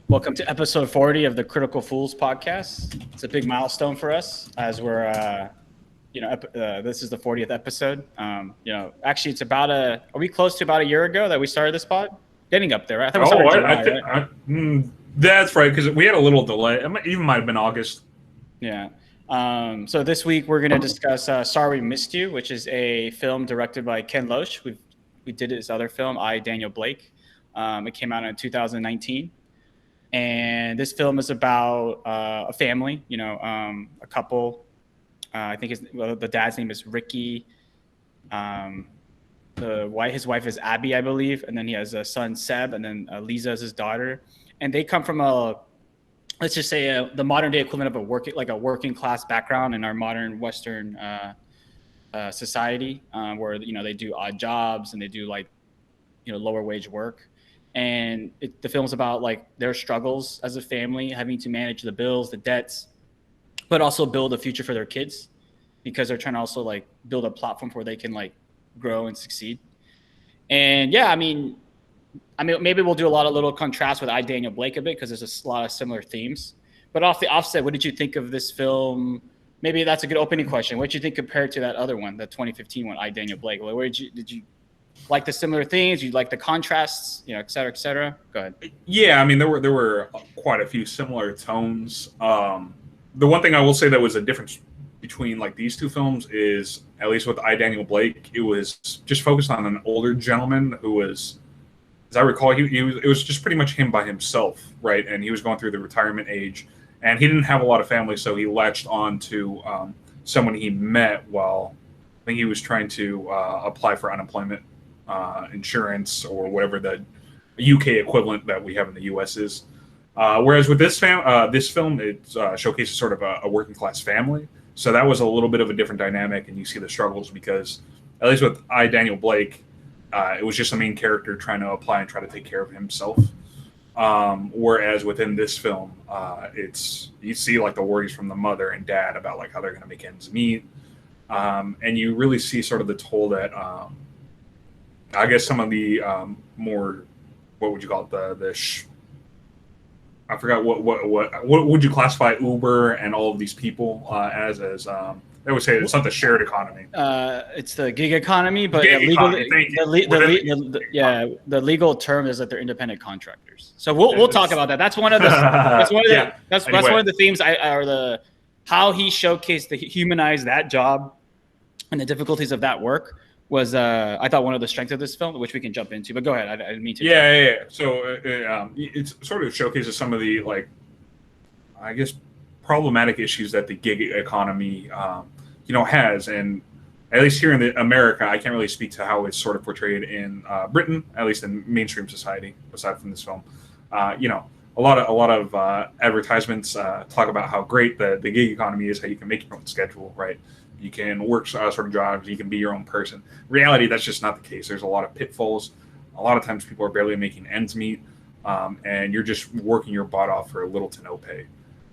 Welcome to episode 40 of the Critical Fools podcast. It's a big milestone for us as we're, this is the 40th episode. Actually, are we close to about a year ago that we started this pod? Getting up there, right? I thought we started in July, right? That's right, because we had a little delay. It even might have been August. Yeah. So this week we're going to discuss Sorry We Missed You, which is a film directed by Ken Loach. We did his other film, I, Daniel Blake. It came out in 2019. And this film is about a family, a couple. I think the dad's name is Ricky. His wife is Abby, I believe. And then he has a son, Seb, and then Lisa is his daughter. And they come from let's just say the modern day equivalent of a working class background in our modern Western society, where they do odd jobs and they do lower wage work. And the film's about their struggles as a family, having to manage the bills, the debts, but also build a future for their kids, because they're trying to also build a platform where they can grow and succeed. And yeah, I mean, maybe we'll do a lot of little contrast with I, Daniel Blake a bit, because there's a lot of similar themes. But off the offset, what did you think of this film? Maybe that's a good opening question. What did you think compared to that other one, the 2015 one, I, Daniel Blake? Where did you like the similar things? You like the contrasts, et cetera, et cetera? Go ahead. Yeah, I mean, there were quite a few similar tones. The one thing I will say that was a difference between these two films is, at least with I, Daniel Blake, it was just focused on an older gentleman who was, as I recall, it was just pretty much him by himself, right? And he was going through the retirement age, and he didn't have a lot of family, so he latched on to someone he met while I think he was trying to apply for unemployment insurance or whatever the UK equivalent that we have in the US is. Whereas with this film, it showcases sort of a working class family. So that was a little bit of a different dynamic, and you see the struggles because, at least with I, Daniel Blake, it was just the main character trying to apply and try to take care of himself. Whereas within this film, you see the worries from the mother and dad about how they're going to make ends meet, and you really see sort of the toll that I guess some of the more, what would you call it, I forgot what would you classify Uber and all of these people as they would say it's not the shared economy. It's the gig economy, but the legal term is that they're independent contractors. So we'll talk about that. That's one of the one of the themes how he showcased humanized that job and the difficulties of that work was I thought one of the strengths of this film, which we can jump into. But go ahead, I didn't mean to. Yeah. So it sort of showcases some of the I guess problematic issues that the gig economy has, and at least here in America, I can't really speak to how it's sort of portrayed in Britain, at least in mainstream society. Aside from this film, a lot of advertisements talk about how great the gig economy is, how you can make your own schedule, right? You can work sort of jobs. You can be your own person. In reality, that's just not the case. There's a lot of pitfalls. A lot of times people are barely making ends meet, and you're just working your butt off for little to no pay.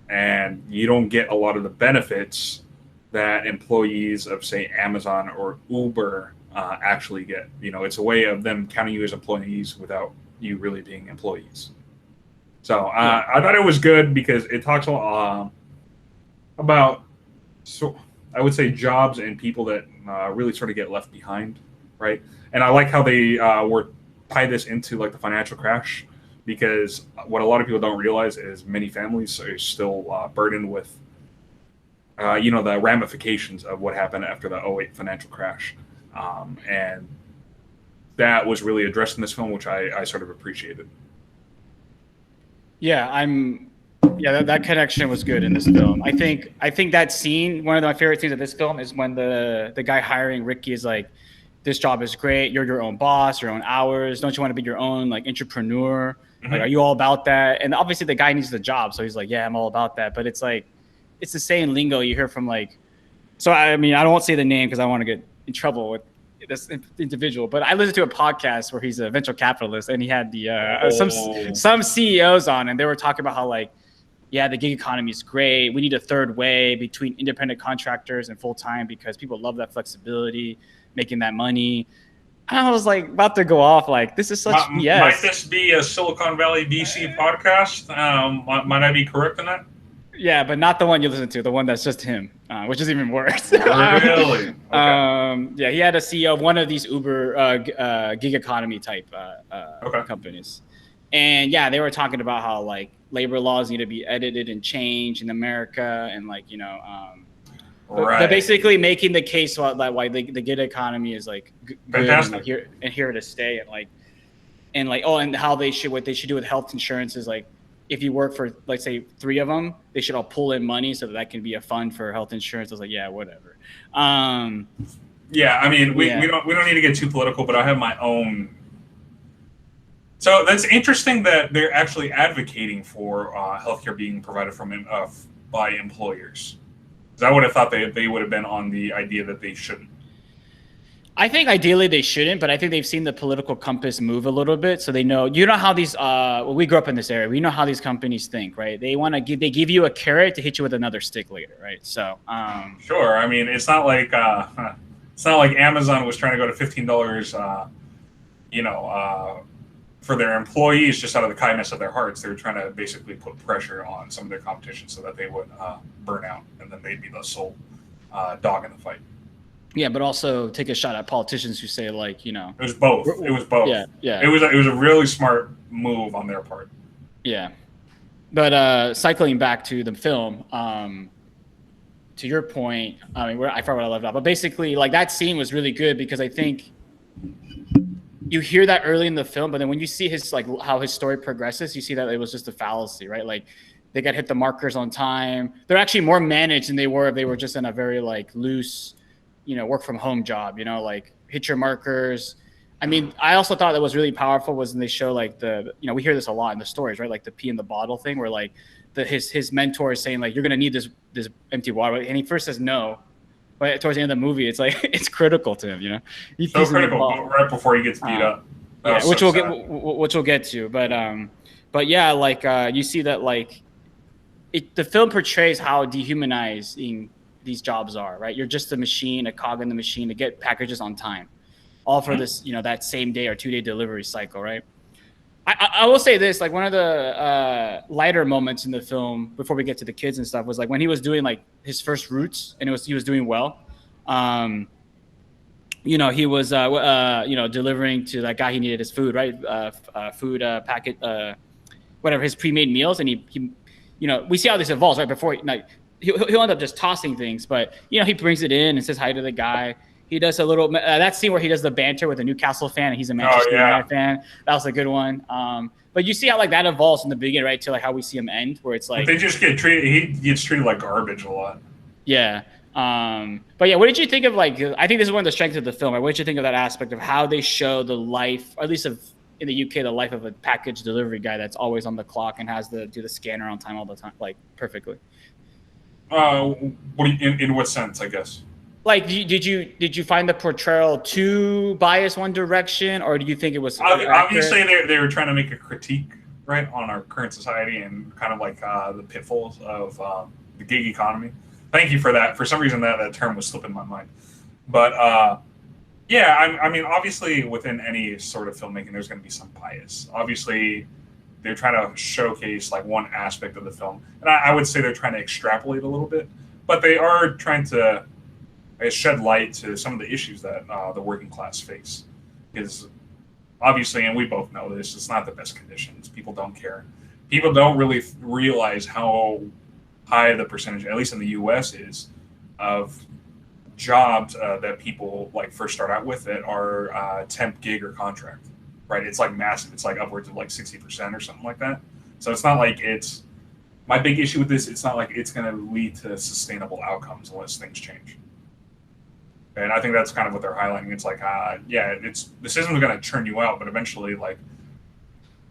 And you don't get a lot of the benefits that employees of, say, Amazon or Uber actually get. It's a way of them counting you as employees without you really being employees. So I thought it was good because it talks a lot about I would say jobs and people that really sort of get left behind, right? And I like how they tie this into the financial crash, because what a lot of people don't realize is many families are still burdened with, the ramifications of what happened after the 2008 financial crash. And that was really addressed in this film, which I sort of appreciated. Yeah, that connection was good in this film. I think that scene, one of my favorite scenes of this film, is when the guy hiring Ricky is like, "This job is great. You're your own boss, your own hours. Don't you want to be your own entrepreneur? Mm-hmm. Are you all about that?" And obviously the guy needs the job, so he's like, "Yeah, I'm all about that." But it's it's the same lingo you hear from So I mean, I don't want to say the name because I want to get in trouble with this individual, but I listened to a podcast where he's a venture capitalist, and he had some CEOs on, and they were talking about how the gig economy is great. We need a third way between independent contractors and full-time because people love that flexibility, making that money. I was like about to go off like this is such Might BS. this be a Silicon Valley VC podcast? Might I be correct in that? Yeah, but not the one you listen to, the one that's just him, which is even worse. Really? Okay. Yeah, he had a CEO of one of these Uber gig economy type Okay. companies, and yeah, they were talking about how like labor laws need to be edited and changed in America, and like Right. they're basically making the case why the gig economy is like good Fantastic. and here to stay, and like oh, and how what they should do with health insurance is like if you work for let's say 3 of them, they should all pull in money so that can be a fund for health insurance. I was like, yeah, whatever. Yeah, I mean, we Yeah. we don't need to get too political, but I have my own. So that's interesting that they're actually advocating for healthcare being provided by employers. 'Cause I would have thought they would have been on the idea that they shouldn't. I think ideally they shouldn't, but I think they've seen the political compass move a little bit, so they know. You know how these. Well, we grew up in this area. We know how these companies think, right? They give you a carrot to hit you with another stick later, right? So. Sure, I mean, it's not like Amazon was trying to go to $15, for their employees just out of the kindness of their hearts. They were trying to basically put pressure on some of their competition so that they would burn out, and then they'd be the sole dog in the fight. Yeah, but also take a shot at politicians who say like, It was both. It was both. Yeah. It was a really smart move on their part. Yeah. But cycling back to the film, to your point, I mean, I forgot what I left off, but basically, like that scene was really good because I think you hear that early in the film, but then when you see how his story progresses, you see that it was just a fallacy, right? Like they got hit the markers on time. They're actually more managed than they were if they were just in a very like loose, work from home job, like hit your markers. I mean, I also thought that was really powerful was when they show like we hear this a lot in the stories, right? Like the pee in the bottle thing where like his mentor is saying like, you're going to need this empty water. And he first says no, but towards the end of the movie, it's like, it's critical to him, He So critical right before he gets beat up. Yeah, which we'll get to. But yeah, like you see that like the film portrays how dehumanizing these jobs are, right? You're just a machine, a cog in the machine to get packages on time, all for this, that same day or 2-day delivery cycle, right? I will say this, like one of the lighter moments in the film before we get to the kids and stuff was like when he was doing like his first routes and he was doing well. He was delivering to that guy. He needed his food, right? Food packet, whatever, his pre-made meals, and he we see how this evolves, right? Before he'll end up just tossing things, but he brings it in and says hi to the guy. He does a little that scene where he does the banter with a Newcastle fan, and he's a Manchester United fan. That was a good one. But you see how like that evolves in the beginning, right? To like how we see him end, where it's like they just get treated. He gets treated like garbage a lot. Yeah. But yeah, what did you think of like? I think this is one of the strengths of the film. Right? What did you think of that aspect of how they show the life, or at least in the UK, the life of a package delivery guy that's always on the clock and has to do the scanner on time all the time, like perfectly. What in what sense? I guess. Like, did you find the portrayal too biased one direction, or do you think it was obviously they were trying to make a critique, right, on our current society and kind of like the pitfalls of the gig economy. Thank you for that. For some reason, that term was slipping my mind. But yeah, I mean, obviously, within any sort of filmmaking, there's going to be some bias. Obviously, they're trying to showcase like one aspect of the film, and I would say they're trying to extrapolate a little bit, but they are trying to shed light to some of the issues that the working class face. Because obviously, and we both know this, it's not the best conditions. People don't care. People don't really realize how high the percentage, at least in the U.S., is of jobs that people like first start out with that are temp, gig, or contract. Right? It's like massive. It's like upwards of like 60% or something like that. So it's not like it's my big issue with this. It's not like it's going to lead to sustainable outcomes unless things change. And I think that's kind of what they're highlighting. It's like, this isn't going to churn you out, but eventually, like,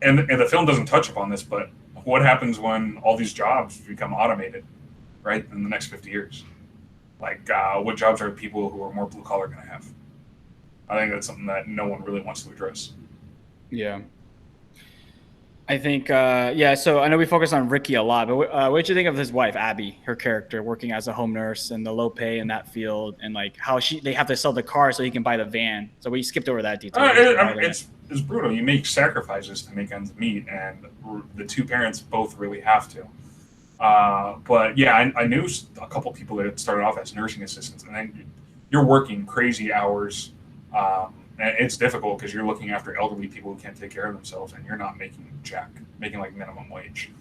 and the film doesn't touch upon this, but what happens when all these jobs become automated, right, in the next 50 years? Like, what jobs are people who are more blue collar going to have? I think that's something that no one really wants to address. Yeah. I think, yeah. So I know we focus on Ricky a lot, but what did you think of his wife, Abby, her character, working as a home nurse and the low pay in that field, and like how they have to sell the car so he can buy the van. So we skipped over that detail. What did you think about that? It's brutal. You make sacrifices to make ends meet, and the two parents both really have to. But yeah, I knew a couple people that started off as nursing assistants, and then you're working crazy hours. And it's difficult because you're looking after elderly people who can't take care of themselves, and you're not making jack, making like minimum wage,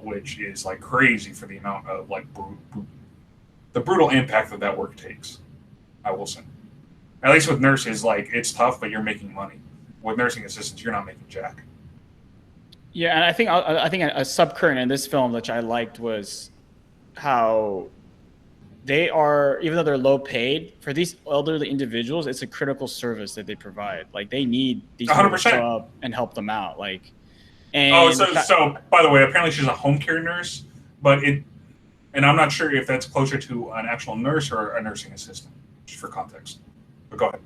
which is like crazy for the amount of like the brutal impact that that work takes. I will say, at least with nurses, like it's tough, but you're making money. With nursing assistants, you're not making jack. Yeah, and I think a subcurrent in this film, which I liked, was how they are, even though they're low paid, for these elderly individuals, it's a critical service that they provide. Like they need these people to 100%. show up and help them out. Like, Oh, and so by the way, apparently she's a home care nurse, but and I'm not sure if that's closer to an actual nurse or a nursing assistant, just for context. But go ahead.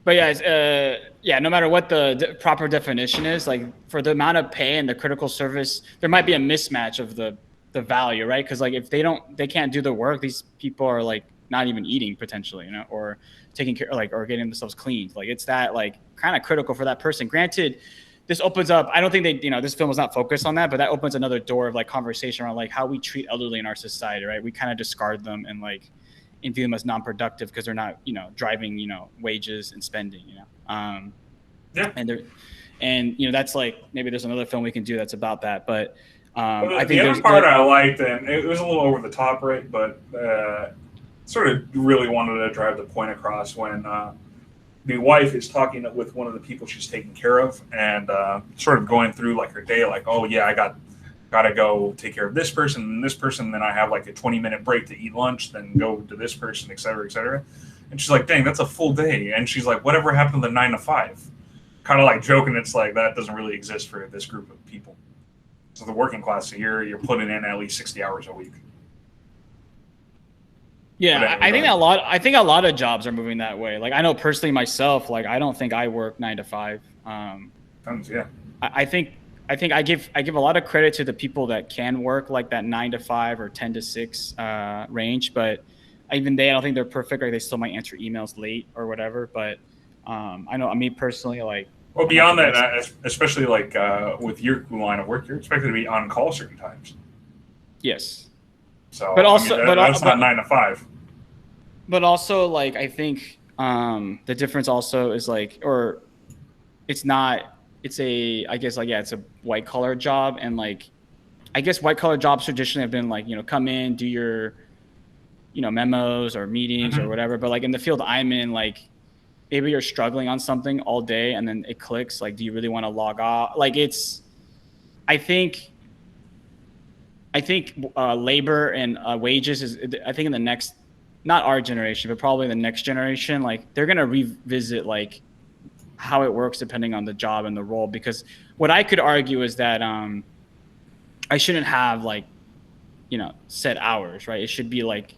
but yeah, yeah. No matter what the proper definition is, like for the amount of pay and the critical service, there might be a mismatch of the value, right? Because like if they can't do the work, these people are like not even eating potentially, you know, or taking care, like, or getting themselves cleaned. Like it's that like kind of critical for that person. Granted, this opens up. I don't think this film was not focused on that, but that opens another door of like conversation around like how we treat elderly in our society, right? We kind of discard them and like and view them as non-productive because they're not, driving, wages and spending, Yeah. and they're, and that's like maybe there's another film we can do that's about that, but Well, I the think other part I liked, and it was a little over the top, right? But sort of really wanted to drive the point across when the wife is talking with one of the people she's taking care of, and sort of going through like her day, like, oh yeah, I gotta go take care of this person and this person, then I have like a 20-minute break to eat lunch, then go to this person, et cetera, et cetera. And she's like, dang, that's a full day. And she's like, whatever happened to the 9 to 5? Kind of like joking. It's like that doesn't really exist for this group of people. So the working class, you're putting in at least 60 hours a week. Yeah, I think a lot of jobs are moving that way. Like I know personally myself, like I don't think I work 9 to 5. Yeah. I think I give a lot of credit to the people that can work like that 9 to 5 or 10 to 6 range, but even they, I don't think they're perfect. Like they still might answer emails late or whatever. But I know, me personally, like. Well, beyond that, especially like with your line of work, you're expected to be on call certain times. Yes. So, but also, that's not 9 to 5. But also, like I think the difference also is like, or it's not. It's I guess like, yeah, it's a white collar job, and like I guess white collar jobs traditionally have been like, come in, do your memos or meetings or whatever, but like in the field I'm in, like maybe you're struggling on something all day and then it clicks, like do you really want to log off? Like it's I think labor and wages is, I think in the next, not our generation but probably the next generation, like they're going to revisit like how it works depending on the job and the role, because what I could argue is that I shouldn't have like set hours, right? It should be like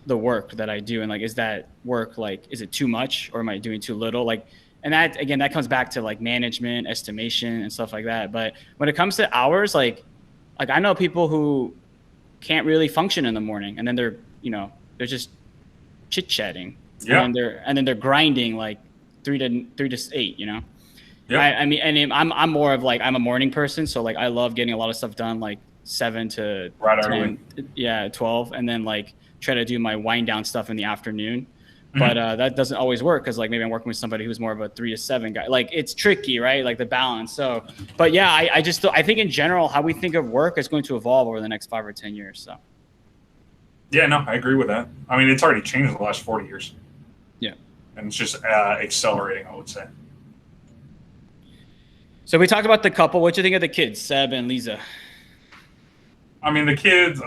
the work that I do, and like is that work, like is it too much or am I doing too little? Like, and that again, that comes back to like management, estimation and stuff like that. But when it comes to hours, like I know people who can't really function in the morning, and then they're they're just chit chatting, yeah, and then they're grinding like 3 to 8, Yeah. I mean, and I'm more of like, I'm a morning person, so like I love getting a lot of stuff done like 7 to right 10, early. yeah, 12, and then like try to do my wind down stuff in the afternoon. But that doesn't always work because like maybe I'm working with somebody who's more of a 3 to 7 guy. Like it's tricky, right? Like the balance. So, but yeah, I think in general how we think of work is going to evolve over the next 5 or 10 years. So. Yeah, no, I agree with that. I mean, it's already changed in the last 40 years. Yeah. And it's just accelerating, I would say. So we talked about the couple. What do you think of the kids, Seb and Lisa? I mean, the kids.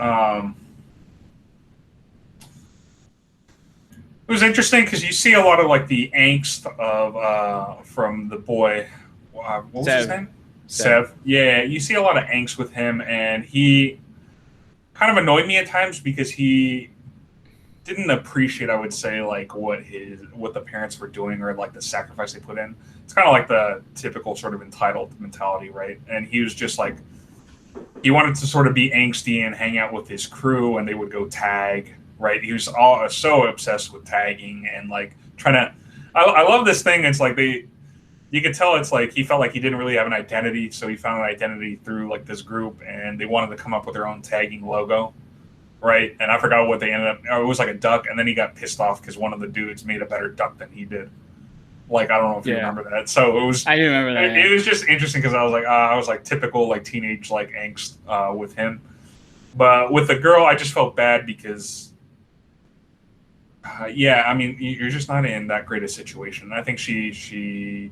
It was interesting because you see a lot of like the angst of from the boy. What was his name? Sev. Yeah, you see a lot of angst with him, and he kind of annoyed me at times because he didn't appreciate, I would say, like what the parents were doing or like the sacrifice they put in. It's kind of like the typical sort of entitled mentality, right? And he was just like, he wanted to sort of be angsty and hang out with his crew, and they would go tag, right? He was all so obsessed with tagging and like trying to. I love this thing. It's like you could tell it's like he felt like he didn't really have an identity, so he found an identity through like this group, and they wanted to come up with their own tagging logo, right? And I forgot what they ended up. It was like a duck, and then he got pissed off because one of the dudes made a better duck than he did. Like, I don't know if you remember that. So it was. I do remember that. It was just interesting because I was like typical like teenage like angst with him, but with the girl, I just felt bad because. Yeah, I mean, you're just not in that great a situation. I think she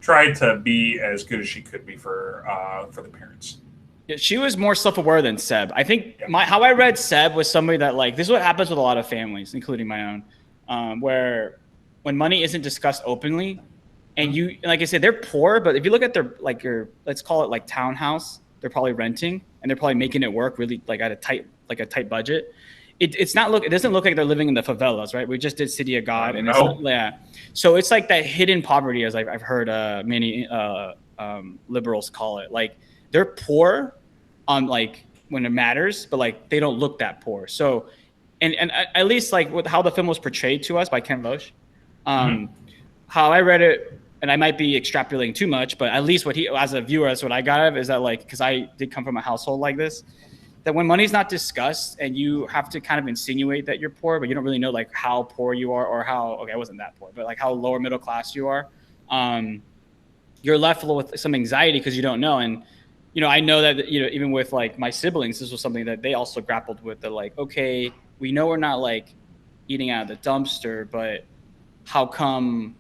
tried to be as good as she could be for the parents. Yeah, she was more self-aware than Seb. I think how I read Seb was somebody that like this is what happens with a lot of families, including my own, where when money isn't discussed openly, and you like I said, they're poor, but if you look at their like your let's call it like townhouse, they're probably renting and they're probably making it work really like at a tight budget. It doesn't look like they're living in the favelas, right? We just did City of God, and so it's like that hidden poverty, as I've heard many liberals call it. Like they're poor on like when it matters, but like they don't look that poor. So, and at least like with how the film was portrayed to us by Ken Loach, how I read it, and I might be extrapolating too much, but at least what he as a viewer, that's what I got of is that like because I did come from a household like this. That when money's not discussed and you have to kind of insinuate that you're poor, but you don't really know like how poor you are or how, okay, I wasn't that poor, but like how lower middle class you are, you're left with some anxiety because you don't know. And, you know, I know that, you know, even with like my siblings, this was something that they also grappled with. They're like, okay, we know we're not like eating out of the dumpster, but how come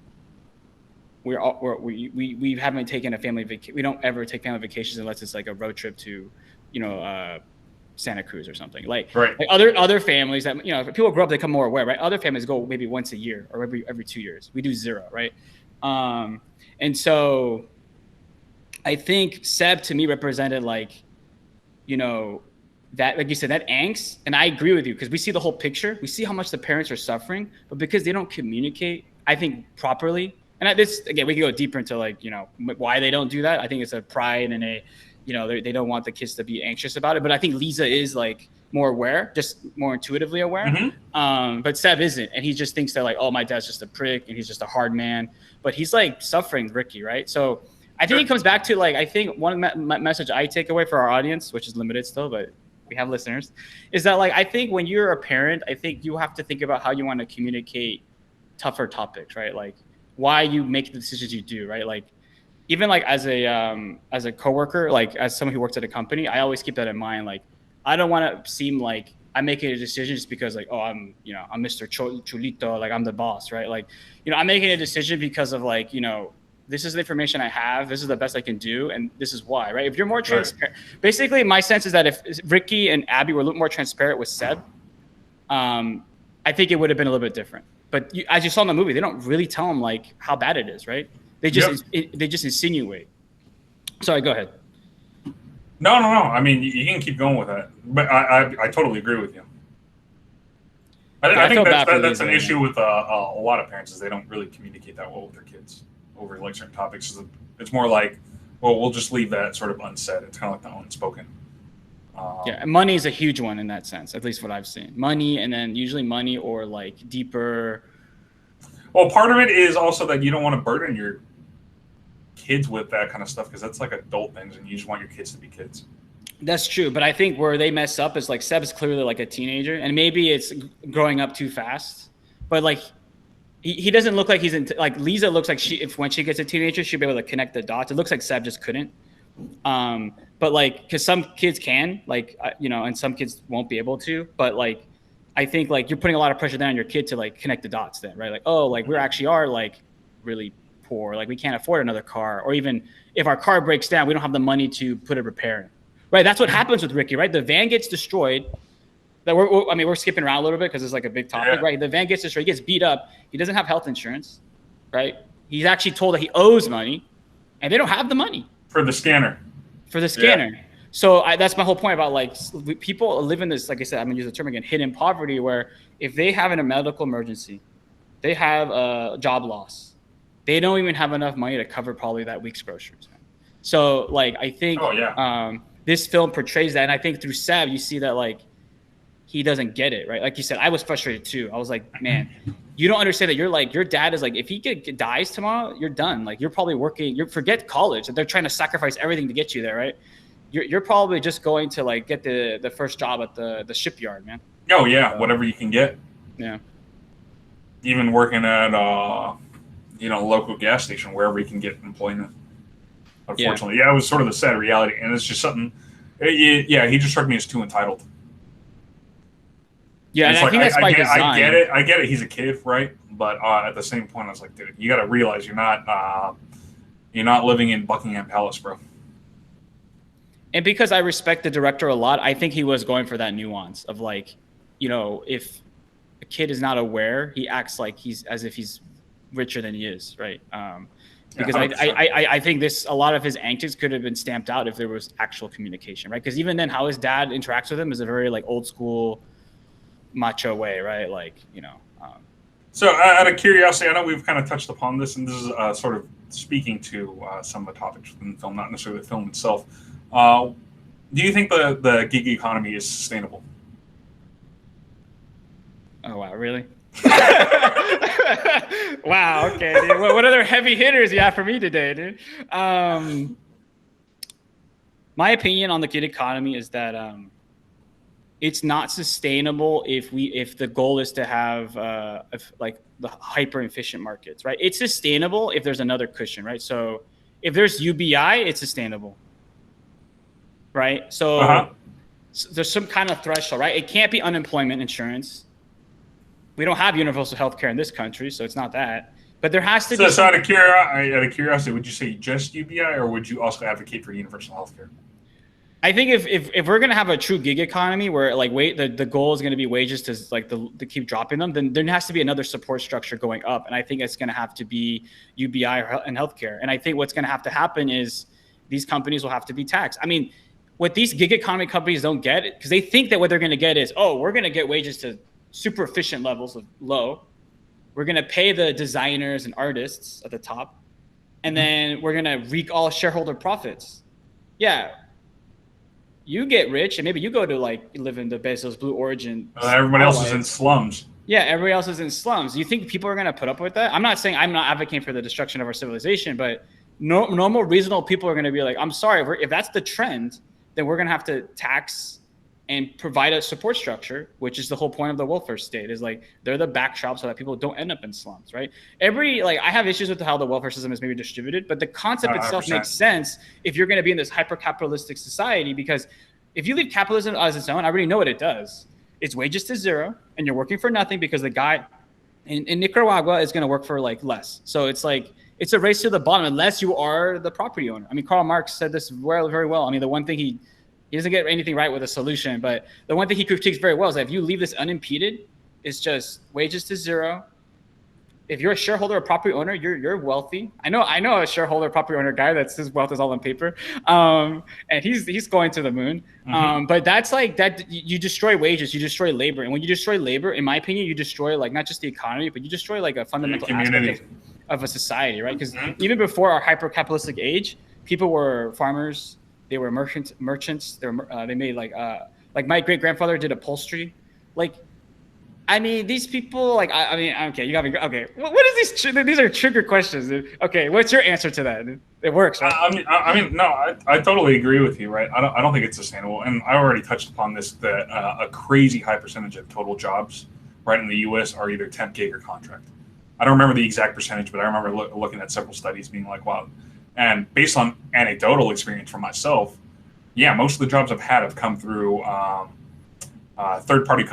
we haven't taken a family vacation? We don't ever take family vacations unless it's like a road trip to, you know, Santa Cruz or something like other families that, you know, if people grow up, they become more aware, right? Other families go maybe once a year or every 2 years. We do zero, right? And so I think Seb to me represented like, you know, that, like you said, that angst. And I agree with you because we see the whole picture. We see how much the parents are suffering, but because they don't communicate, I think properly. And this, again, we can go deeper into like, you know, why they don't do that. I think it's a pride and a, you know, they don't want the kids to be anxious about it. But I think Lisa is like more aware, just more intuitively aware. Mm-hmm. But Seb isn't. And he just thinks that like, oh, my dad's just a prick and he's just a hard man. But he's like suffering Ricky, right? So I think it comes back to like, I think one message I take away for our audience, which is limited still, but we have listeners, is that like, I think when you're a parent, I think you have to think about how you want to communicate tougher topics, right? Like why you make the decisions you do, right? Like, even like as a coworker, like as someone who works at a company, I always keep that in mind. Like, I don't want to seem like I'm making a decision just because like, oh, I'm Mr. Chulito, like I'm the boss, right? Like, you know, I'm making a decision because of like, you know, this is the information I have, this is the best I can do, and this is why, right? If you're more transparent, basically my sense is that if Ricky and Abby were a little more transparent with Seb, I think it would have been a little bit different. But as you saw in the movie, they don't really tell him like how bad it is, right? They just insinuate. Sorry, go ahead. No. I mean, you can keep going with that, but I totally agree with you. I think that's an issue with a lot of parents is they don't really communicate that well with their kids over like certain topics. It's more like, well, we'll just leave that sort of unsaid. It's kind of like the unspoken. Yeah, money is a huge one in that sense, at least what I've seen. Money, and then usually money or like deeper. Well, part of it is also that you don't want to burden your kids with that kind of stuff because that's like adult things and you just want your kids to be kids. That's true. But I think where they mess up is like Seb's clearly like a teenager and maybe it's growing up too fast. But like he doesn't look like he's in like Lisa looks like when she gets a teenager, she'll be able to connect the dots. It looks like Seb just couldn't. But like, because some kids can, like, you know, and some kids won't be able to. But like, I think like you're putting a lot of pressure down on your kid to like connect the dots then, right? Like, oh, like we actually are like really poor. Like we can't afford another car. Or even if our car breaks down, we don't have the money to put a repair in. Right? That's what happens with Ricky, right? The van gets destroyed. We're skipping around a little bit because it's like a big topic, right? The van gets destroyed. He gets beat up. He doesn't have health insurance, right? He's actually told that he owes money and they don't have the money. For the scanner. Yeah. So that's my whole point about like people live in this, like I said, I'm gonna use the term again, hidden poverty, where if they have a medical emergency, they have a job loss, they don't even have enough money to cover probably that week's groceries. So like I think this film portrays that, and I think through Seb you see that like he doesn't get it, right? Like you said, I was frustrated too. I was like, man, you don't understand that you're like, your dad is like, if he dies tomorrow, you're done. Like you're probably working, forget college. They're trying to sacrifice everything to get you there, right? You're probably just going to like get the first job at the shipyard, man. Oh yeah, whatever you can get. Yeah. Even working at local gas station, wherever you can get employment. Unfortunately, yeah, it was sort of the sad reality, and it's just something. He just struck me as too entitled. Yeah, and I think that's by design. I get it. He's a kid, right? But at the same point, I was like, dude, you got to realize you're not living in Buckingham Palace, bro. And because I respect the director a lot, I think he was going for that nuance of like, if a kid is not aware, he acts like as if he's richer than he is, right? Because I think a lot of his antics could have been stamped out if there was actual communication, right? Because even then, how his dad interacts with him is a very like old school, macho way, right? Like, So out of curiosity, I know we've kind of touched upon this, and this is sort of speaking to some of the topics within the film, not necessarily the film itself. Do you think the gig economy is sustainable? Oh, wow, really? Wow, okay, dude. What other heavy hitters you have for me today, dude? My opinion on the gig economy is that it's not sustainable if the goal is to have like the hyper efficient markets, right? It's sustainable if there's another cushion, right? So if there's UBI, it's sustainable, right? So, so there's some kind of threshold, right? It can't be unemployment insurance. We don't have universal health care in this country, so it's not that. But there has to be. So out of curiosity, would you say just UBI, or would you also advocate for universal health care? I think if we're gonna have a true gig economy where like the goal is gonna be wages to like to keep dropping them, then there has to be another support structure going up, and I think it's gonna have to be UBI and healthcare. And I think what's gonna have to happen is these companies will have to be taxed. I mean, what these gig economy companies don't get, because they think that what they're gonna get is, we're gonna get wages to super efficient levels of low. We're gonna pay the designers and artists at the top, and then we're gonna reap all shareholder profits. Yeah. You get rich, and maybe you go to like live in the Bezos Blue Origin. Everybody else is in slums. Yeah, everybody else is in slums. You think people are going to put up with that? I'm not saying I'm not advocating for the destruction of our civilization, but normal, reasonable people are going to be like, I'm sorry, if that's the trend, then we're going to have to tax and provide a support structure, which is the whole point of the welfare state, is like they're the backdrop so that people don't end up in slums, right? I have issues with how the welfare system is maybe distributed, but the concept itself 100%. Makes sense if you're going to be in this hyper-capitalistic society, because if you leave capitalism as its own, I already know what it does. It's wages to zero, and you're working for nothing because the guy in Nicaragua is going to work for like less. So it's like, it's a race to the bottom unless you are the property owner. I mean, Karl Marx said this very well. I mean, the one thing he doesn't get anything right with a solution, but the one thing he critiques very well is that if you leave this unimpeded, it's just wages to zero. If you're a shareholder or property owner, you're wealthy. I know a shareholder property owner guy that's his wealth is all on paper, and he's going to the moon. Mm-hmm. But that's like that. You destroy wages, you destroy labor, and when you destroy labor, in my opinion, you destroy like not just the economy, but you destroy like a fundamental aspect of a society, right? Because even before our hyper-capitalistic age, people were farmers. They were merchants. They made like my great grandfather did upholstery. Like, I mean, these people like I mean, okay, you got me. Okay, what is these? These are trigger questions, dude. Okay, what's your answer to that? It works, right? I mean, no, I totally agree with you, right? I don't think it's sustainable, and I already touched upon this that a crazy high percentage of total jobs, right, in the U.S. are either temp, gig, or contract. I don't remember the exact percentage, but I remember looking at several studies, being like, wow. And based on anecdotal experience from myself, yeah, most of the jobs I've had have come through third-party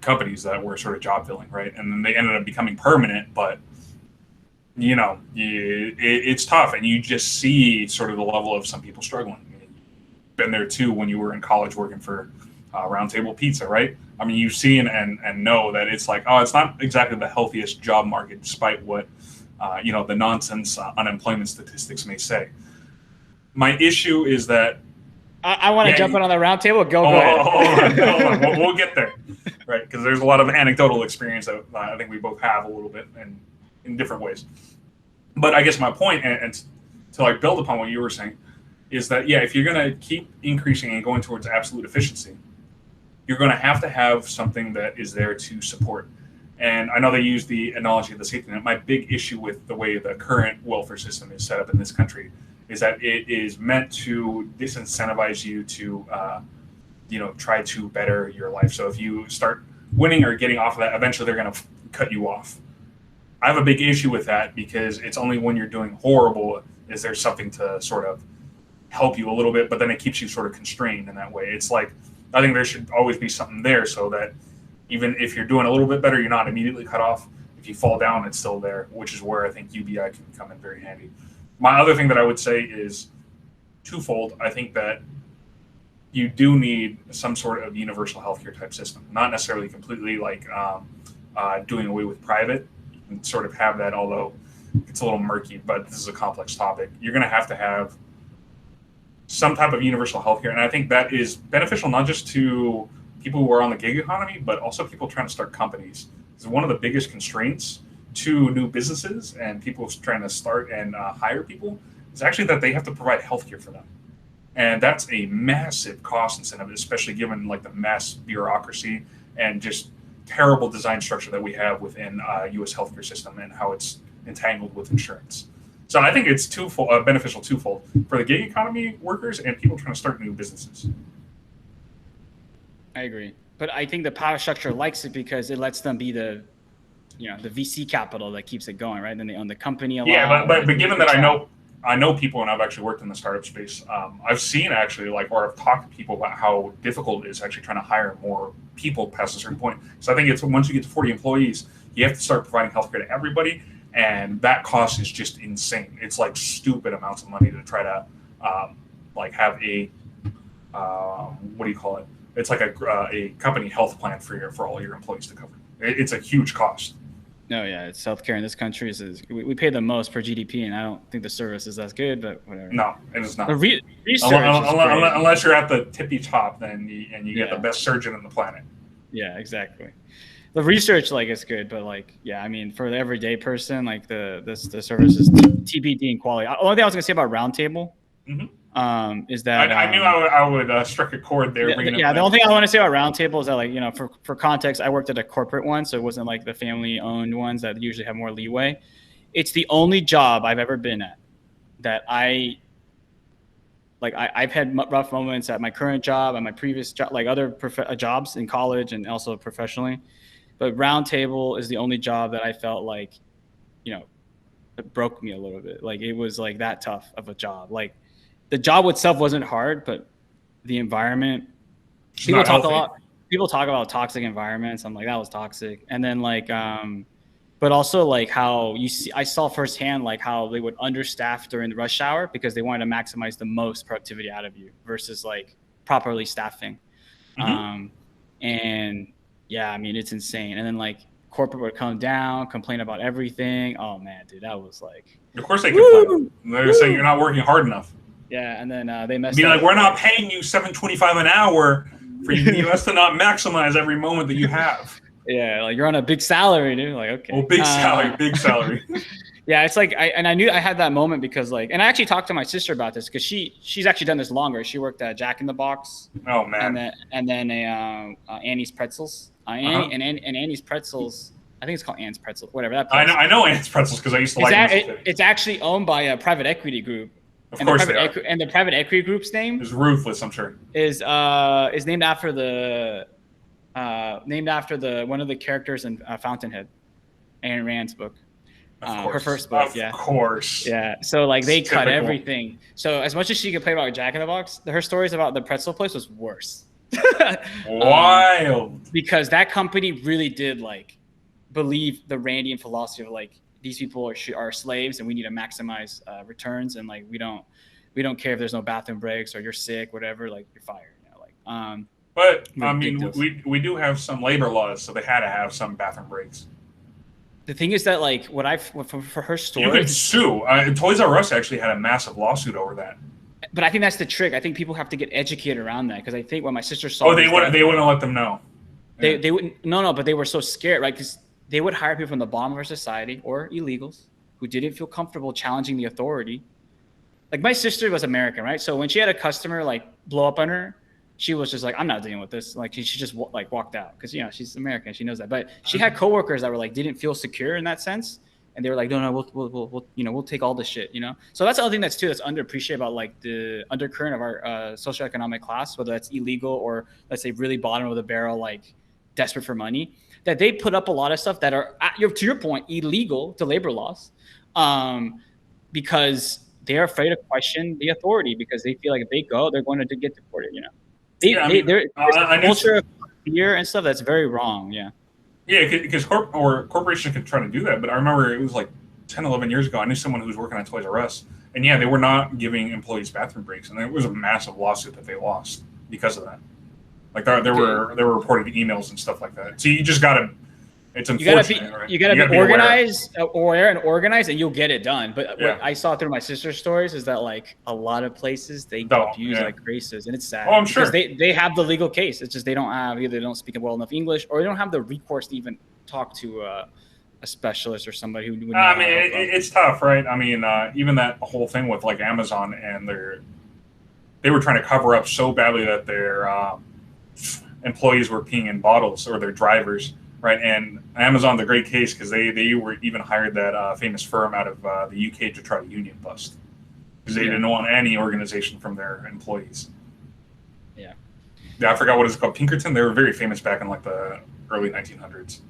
companies that were sort of job filling, right? And then they ended up becoming permanent, but it's tough, and you just see sort of the level of some people struggling. You've been there too when you were in college working for Round Table Pizza, right? I mean, you see and know that it's like, it's not exactly the healthiest job market, despite what the nonsense unemployment statistics may say. My issue is that I want to Yeah, jump in on the round table. Go hold ahead. on, hold on. We'll get there, right? Because there's a lot of anecdotal experience that I think we both have a little bit, and in different ways. But I guess my point, and to like build upon what you were saying, is that yeah, if you're going to keep increasing and going towards absolute efficiency, you're going to have something that is there to support. And I know they use the analogy of the safety net. My big issue with the way the current welfare system is set up in this country is that it is meant to disincentivize you to, try to better your life. So if you start winning or getting off of that, eventually they're going to cut you off. I have a big issue with that because it's only when you're doing horrible is there something to sort of help you a little bit, but then it keeps you sort of constrained in that way. It's like, I think there should always be something there so that even if you're doing a little bit better, you're not immediately cut off. If you fall down, it's still there, which is where I think UBI can come in very handy. My other thing that I would say is twofold. I think that you do need some sort of universal healthcare type system, not necessarily completely like doing away with private. You can sort of have that, although it's a little murky, but this is a complex topic. You're going to have some type of universal healthcare, and I think that is beneficial not just to people who are on the gig economy, but also people trying to start companies. It's one of the biggest constraints to new businesses and people trying to start and hire people is actually that they have to provide healthcare for them. And that's a massive cost incentive, especially given like the mass bureaucracy and just terrible design structure that we have within U.S. healthcare system and how it's entangled with insurance. So I think it's beneficial twofold for the gig economy workers and people trying to start new businesses. I agree, but I think the power structure likes it because it lets them be the VC capital that keeps it going, right? Then they own the company a lot. Yeah, but given that I know people and I've actually worked in the startup space, I've seen actually or I've talked to people about how difficult it is actually trying to hire more people past a certain point. So I think it's once you get to 40 employees, you have to start providing healthcare to everybody. And that cost is just insane. It's like stupid amounts of money to try to have a what do you call it? It's like a company health plan for all your employees to cover. It's a huge cost. No, yeah, it's healthcare in this country we pay the most per GDP, and I don't think the service is as good, but whatever. No, it is not. The research unless you're at the tippy top, then you get the best surgeon on the planet. Yeah, exactly. The research is good, but I mean, for the everyday person, the service is TBD in quality. The only thing I was gonna say about Roundtable is that I knew I would strike a chord there. The only thing I want to say about Roundtable is that for context, I worked at a corporate one, so it wasn't like the family-owned ones that usually have more leeway. It's the only job I've ever been at that I've had rough moments at my current job and my previous job, other jobs in college and also professionally. But Roundtable is the only job that I felt it broke me a little bit. It was that tough of a job. The job itself wasn't hard, but the environment. People talk about toxic environments. I'm like, that was toxic. And then but also how I saw firsthand how they would understaff during the rush hour because they wanted to maximize the most productivity out of you versus properly staffing. And yeah, I mean, it's insane. And then corporate would come down, complain about everything. Oh man, dude, that was Of course they complain. They're saying you're not working hard enough. Yeah, and then they messed up. We're not paying you $7.25 an hour for you us to not maximize every moment that you have. Yeah, you're on a big salary, dude. Okay. Oh, big salary. Yeah, it's I knew I had that moment because and I actually talked to my sister about this because she's actually done this longer. She worked at Jack in the Box. Oh man. And then Annie's Pretzels. And Annie's Pretzels. I think it's called Anne's Pretzels. Whatever that place. I know Anne's Pretzels because I used to It's actually owned by a private equity group. Of course they are. And the private equity group's name is Ruthless, I'm sure. Is named after the one of the characters in Fountainhead, Ayn Rand's book. Her first book, Of course. Yeah. So they cut everything. So as much as she could play about Jack in the Box, her stories about the pretzel place was worse. Wild. Because that company really did believe the Randian philosophy of these people are slaves and we need to maximize returns and we don't care if there's no bathroom breaks or you're sick, whatever, you're fired. But I mean, we do have some labor laws, so they had to have some bathroom breaks. The thing is that for her story, you could sue. Toys R Us actually had a massive lawsuit over that. but I think that's the trick. I think people have to get educated around that, because I think what my sister saw. Oh, they wouldn't let them know. They wouldn't, no, but they were so scared, right? Because they would hire people from the bottom of our society or illegals who didn't feel comfortable challenging the authority. Like my sister was American, right? So when she had a customer like blow up on her, she was just like, I'm not dealing with this. Like she just like walked out, because she's American, she knows that. But she had coworkers that were like didn't feel secure in that sense, and they were like, no, we'll take all this shit, So that's the other thing that's underappreciated about like the undercurrent of our socioeconomic class, whether that's illegal or let's say really bottom of the barrel, like desperate for money, that they put up a lot of stuff that are, to your point, illegal to labor laws, because they're afraid to question the authority, because they feel like if they go, they're going to get deported. There's a culture of fear and stuff that's very wrong. Yeah, because corporations can try to do that, but I remember it was like 10, 11 years ago. I knew someone who was working at Toys R Us, and they were not giving employees bathroom breaks, and it was a massive lawsuit that they lost because of that. Like there were reported emails and stuff like that. So you just gotta. It's unfortunate, right? You gotta be organized, and you'll get it done. But what I saw through my sister's stories is that like a lot of places they abuse like races, and it's sad. Oh, I'm sure they have the legal case. It's just they don't speak well enough English, or they don't have the recourse to even talk to a specialist or somebody who would. I mean, it's tough, right? I mean, even that whole thing with like Amazon, and they were trying to cover up so badly that their employees were peeing in bottles, or their drivers. Right, and Amazon, the great case, because they were even hired that famous firm out of the UK to try to union bust, because they didn't want any organization from their employees. Yeah, I forgot what it's called. Pinkerton. They were very famous back in like the early 1900s.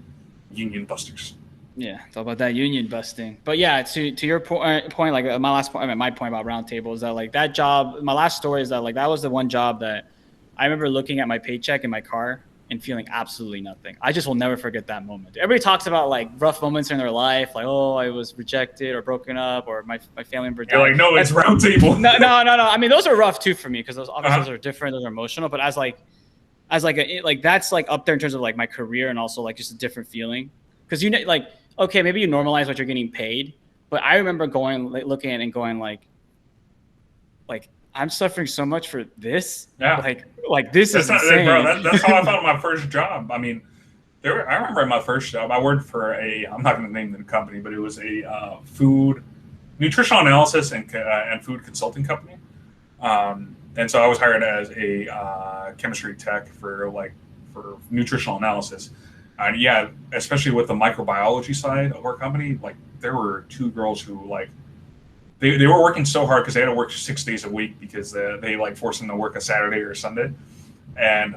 Union busters. Yeah, it's all about that union busting. But yeah, to your point, like my last point, my point about Roundtable is that like that job. My last story is that like that was the one job that I remember looking at my paycheck in my car and feeling absolutely nothing. I just will never forget that moment. Everybody talks about like rough moments in their life, like, oh, I was rejected or broken up, or my family member died. You're like, no, it's Roundtable. No. I mean, those are rough too for me, because those obviously those are different, those are emotional. But as that's like up there in terms of like my career, and also like just a different feeling, because like, okay, maybe you normalize what you're getting paid, but I remember looking at it and going like I'm suffering so much for this. Yeah. Like this is insane. Bro, that's how I found my first job. I mean, I remember my first job. I worked for I'm not going to name the company, but it was a food nutritional analysis and food consulting company. And so I was hired as a chemistry tech for nutritional analysis. And especially with the microbiology side of our company, like there were two girls who like, They were working so hard because they had to work 6 days a week, because they like forced them to work a Saturday or a Sunday, and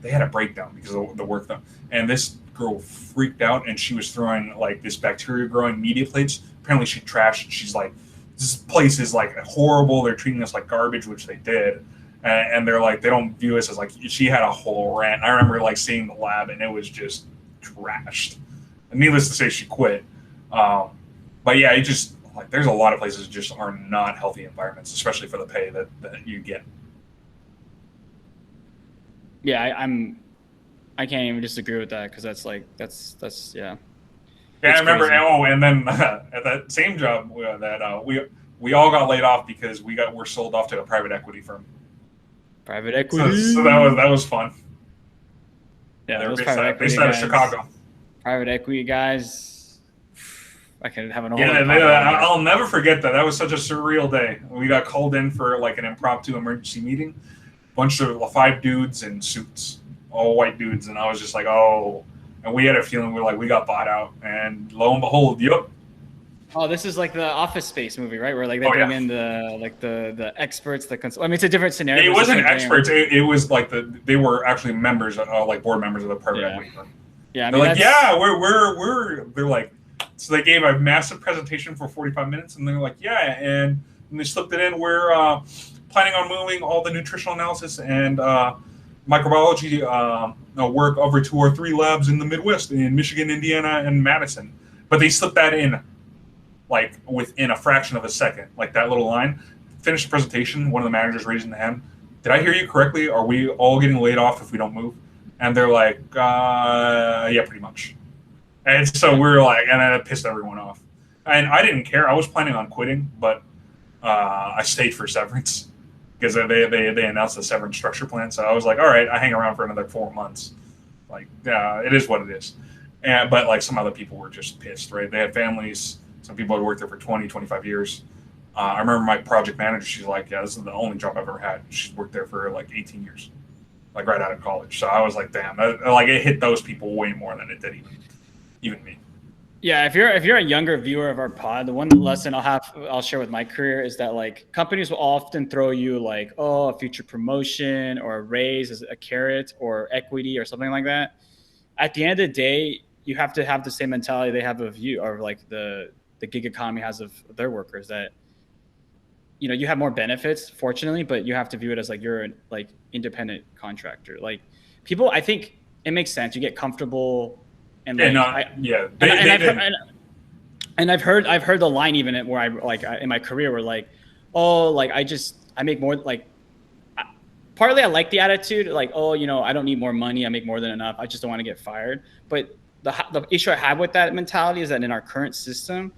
they had a breakdown because of the work done. And this girl freaked out, and she was throwing like this bacteria growing media plates. Apparently, she trashed. She's like, this place is like horrible. They're treating us like garbage, which they did, and they're like, they don't view us as like. She had a whole rant. I remember like seeing the lab, and it was just trashed. And needless to say, she quit. But yeah, it just. Like, there's a lot of places that just are not healthy environments, especially for the pay that you get. Yeah, I can't even disagree with that, because that's yeah. Yeah, I remember. Crazy. And then at that same job we all got laid off because we're sold off to a private equity firm. Private equity. So that was fun. Yeah, they were based out of Chicago. Private equity guys. I can have an old. Yeah, I'll never forget that. That was such a surreal day. We got called in for like an impromptu emergency meeting. Bunch of 5 dudes in suits, all white dudes, and I was just like, oh. And we had a feeling we got bought out, and lo and behold, yep. Oh, this is like the Office Space movie, right? Where like they bring in the experts, I mean, it's a different scenario. It wasn't experts. It was like they were actually members, like board members of the private equity firm. Yeah, I mean, they're like, yeah, we're. They're like. So they gave a massive presentation for 45 minutes, and they're like, yeah, and they slipped it in. We're planning on moving all the nutritional analysis and microbiology work over to our 3 labs in the Midwest, in Michigan, Indiana, and Madison. But they slipped that in, like, within a fraction of a second, like that little line. Finished the presentation, one of the managers raising the hand. Did I hear you correctly? Are we all getting laid off if we don't move? And they're like, yeah, pretty much. And so we were like, and it pissed everyone off. And I didn't care. I was planning on quitting, but I stayed for severance. because they announced the severance structure plan. So I was like, all right, I hang around for another 4 months. Like, yeah, it is what it is. But like some other people were just pissed, right? They had families. Some people had worked there for 20, 25 years. I remember my project manager, she's like, yeah, this is the only job I've ever had. She's worked there for like 18 years, like right out of college. So I was like, damn, like it hit those people way more than it did even me. Yeah, if you're a younger viewer of our pod, the one lesson I'll share with my career is that like companies will often throw you like, oh, a future promotion or a raise as a carrot or equity or something like that. At the end of the day, you have to have the same mentality they have of you, or like the gig economy has of their workers, that you have more benefits, fortunately, but you have to view it as like you're an like independent contractor. Like people, I think it makes sense. You get comfortable. And I've heard the line even where in my career where like, oh, like I make more, like partly I like the attitude like, oh, I don't need more money, I make more than enough, I just don't want to get fired. But the issue I have with that mentality is that in our current system,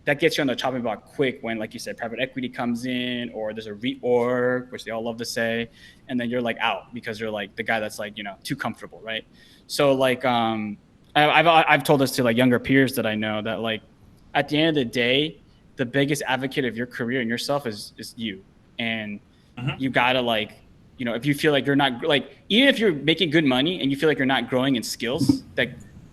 that gets you on the chopping block quick when, like you said, private equity comes in, or there's a reorg, which they all love to say, and then you're like out because you're like the guy that's like too comfortable, right? So like I've told this to like younger peers that I know, that like at the end of the day, the biggest advocate of your career and yourself is you. And you gotta like, if you feel like you're not, like, even if you're making good money and you feel like you're not growing in skills that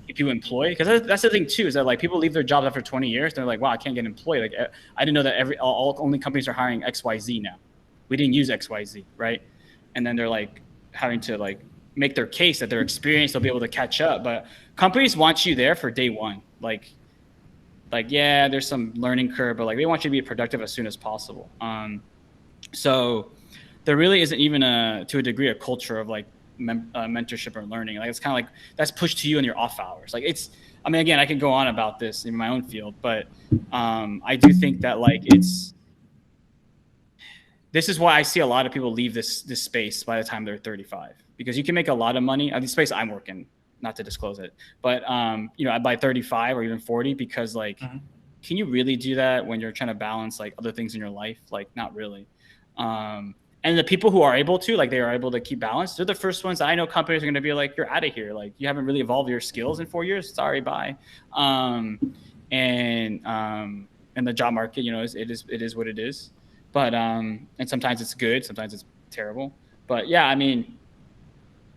keep you employed, because that's the thing too, is that like people leave their jobs after 20 years. They're like, wow, I can't get employed. Like I didn't know that only companies are hiring XYZ now. We didn't use XYZ, right? And then they're like having to like make their case that their experience, they'll be able to catch up. But companies want you there for day one. Like yeah, there's some learning curve, but like they want you to be productive as soon as possible. So there really isn't even to a degree a culture of like mentorship or learning. Like it's kind of like that's pushed to you in your off hours. Like again, I can go on about this in my own field, but I do think that like this is why I see a lot of people leave this space by the time they're 35, because you can make a lot of money at the space I'm working, not to disclose it, but by 35 or even 40, because like, can you really do that when you're trying to balance like other things in your life? Like not really. And the people who are able to, like they are able to keep balance, they're the first ones that I know companies are going to be like, you're out of here. Like you haven't really evolved your skills in 4 years. Sorry, bye. And the job market, it is what it is. But and sometimes it's good, sometimes it's terrible. But yeah, I mean,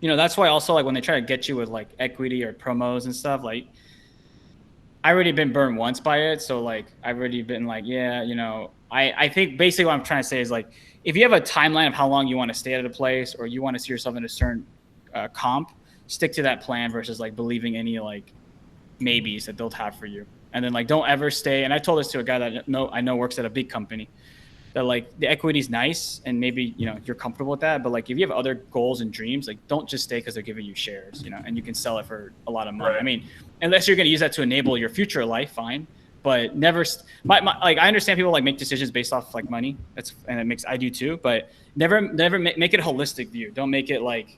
that's why also like when they try to get you with like equity or promos and stuff, like I already been burned once by it. So like I've already been like, yeah, I think basically what I'm trying to say is like, if you have a timeline of how long you want to stay at a place, or you want to see yourself in a certain comp, stick to that plan versus like believing any like maybes that they'll have for you. And then like don't ever stay. And I told this to a guy that I know works at a big company, that like the equity is nice and maybe you're comfortable with that, but like if you have other goals and dreams, like don't just stay because they're giving you shares, and you can sell it for a lot of money. Right. I mean, unless you're going to use that to enable your future life, fine. But never, like I understand people like make decisions based off like money. I do too. But never make it a holistic view. Don't make it like,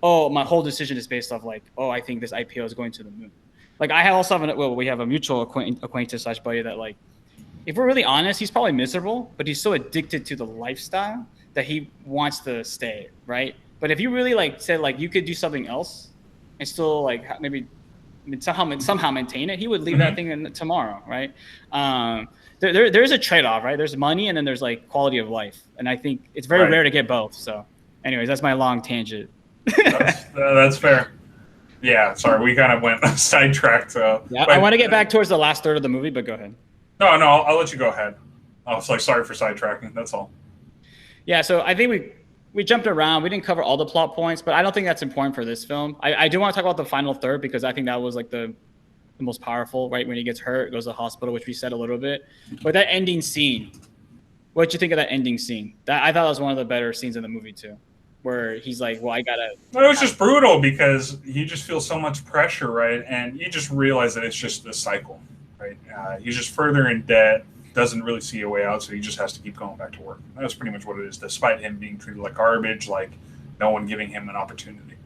oh, my whole decision is based off like, oh, I think this IPO is going to the moon. Like I also have we have a mutual acquaintance / buddy that like, if we're really honest, he's probably miserable, but he's so addicted to the lifestyle that he wants to stay, right? But if you really like said like you could do something else and still like maybe somehow maintain it, he would leave that thing tomorrow, right? There's a trade-off, right? There's money and then there's like quality of life, and I think it's very rare to get both. So, anyways, that's my long tangent. That's fair. Yeah, sorry, we kind of went sidetracked. Yeah, I want to get back towards the last third of the movie, but go ahead. No, I'll let you go ahead. I was like, sorry for sidetracking. That's all. Yeah, so I think we jumped around. We didn't cover all the plot points, but I don't think that's important for this film. I do want to talk about the final third, because I think that was like the most powerful, right? When he gets hurt, goes to the hospital, which we said a little bit. But that ending scene, what'd you think of that ending scene? I thought that was one of the better scenes in the movie too, where he's like, well, I gotta... It was just brutal because you just feel so much pressure, right? And you just realize that it's just this cycle. Right, he's just further in debt, doesn't really see a way out, so he just has to keep going back to work. That's pretty much what it is, despite him being treated like garbage, like no one giving him an opportunity.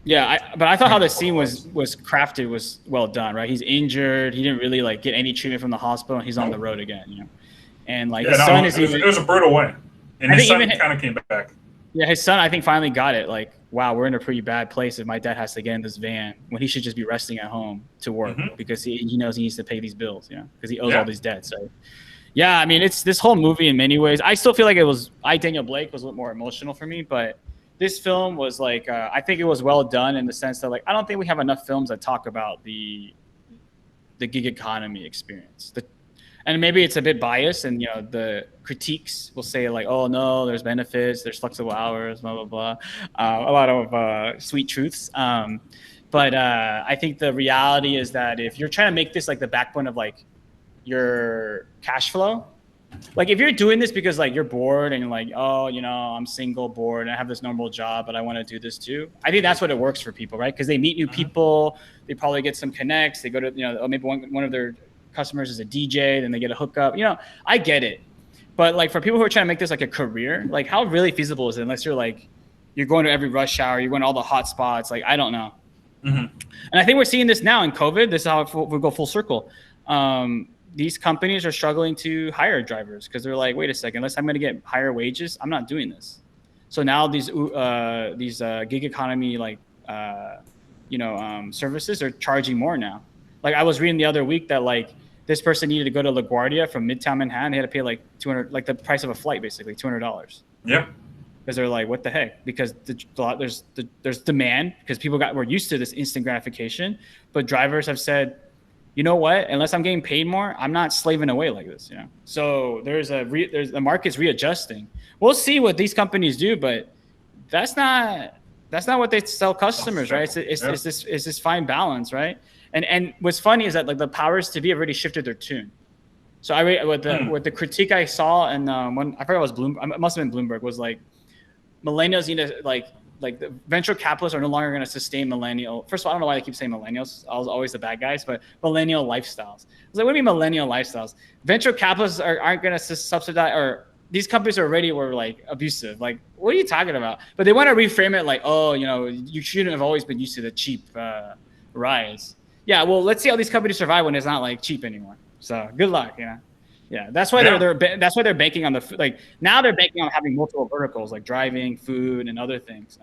Yeah, but I thought how the scene was crafted was well done, right? He's injured, he didn't really like get any treatment from the hospital, and he's on the road again, And like his son is it was a brutal way. And I his think son even kind of came back. yeah, his son I think finally got it. Like, wow, we're in a pretty bad place if my dad has to get in this van when he should just be resting at home to work Hmm. because he knows he needs to pay these bills, you know, because he owes all Yeah. these debts. So yeah, I mean, it's this whole movie in many ways. I still feel like it was Daniel Blake was a little more emotional for me, but this film was like I think it was well done in the sense that like I don't think we have enough films that talk about the gig economy experience. And maybe it's a bit biased, and you know the critiques will say like, "Oh no, there's benefits, there's flexible hours, blah blah blah," a lot of sweet truths. But I think the reality is that if you're trying to make this like the backbone of like your cash flow, like if you're doing this because like you're bored and you're like, oh, you know, I'm single, bored, and I have this normal job, but I want to do this too. I think that's what it works for people, right? Because they meet new people, they probably get some connects. They go to, you know, maybe one of their customers is a DJ, then they get a hookup. You know, I get it, but like for people who are trying to make this like a career, like how really feasible is it? Unless you're like you're going to every rush hour, you're going to all the hot spots. Like I don't know. Hmm. And I think we're seeing this now in COVID. This is how we go full circle. These companies are struggling to hire drivers because they're like, wait a second, unless I'm going to get higher wages, I'm not doing this. So now these gig economy like services are charging more now. Like I was reading the other week that like this person needed to go to LaGuardia from Midtown Manhattan. They had to pay like $200, like the price of a flight, basically $200. Yeah. Because they're like, what the heck? Because there's demand because people were used to this instant gratification, but drivers have said, you know what? Unless I'm getting paid more, I'm not slaving away like this. You know. So there's the market's readjusting. We'll see what these companies do, but that's not what they sell customers, right? It's this fine balance, right? And what's funny is that like the powers to be have already shifted their tune. So I read with the critique I saw, and when I forgot it was Bloomberg, it must have been Bloomberg, was like millennials need to like the venture capitalists are no longer going to sustain millennial. First of all, I don't know why they keep saying millennials. I was always the bad guys, but millennial lifestyles. I was like, what do you mean millennial lifestyles? Venture capitalists aren't going to subsidize, or these companies already were like abusive. Like, what are you talking about? But they want to reframe it like, oh, you know, you shouldn't have always been used to the cheap rise. Yeah, well, let's see how these companies survive when it's not like cheap anymore. So good luck, you know. Yeah, that's why that's why they're banking on now they're banking on having multiple verticals like driving, food, and other things,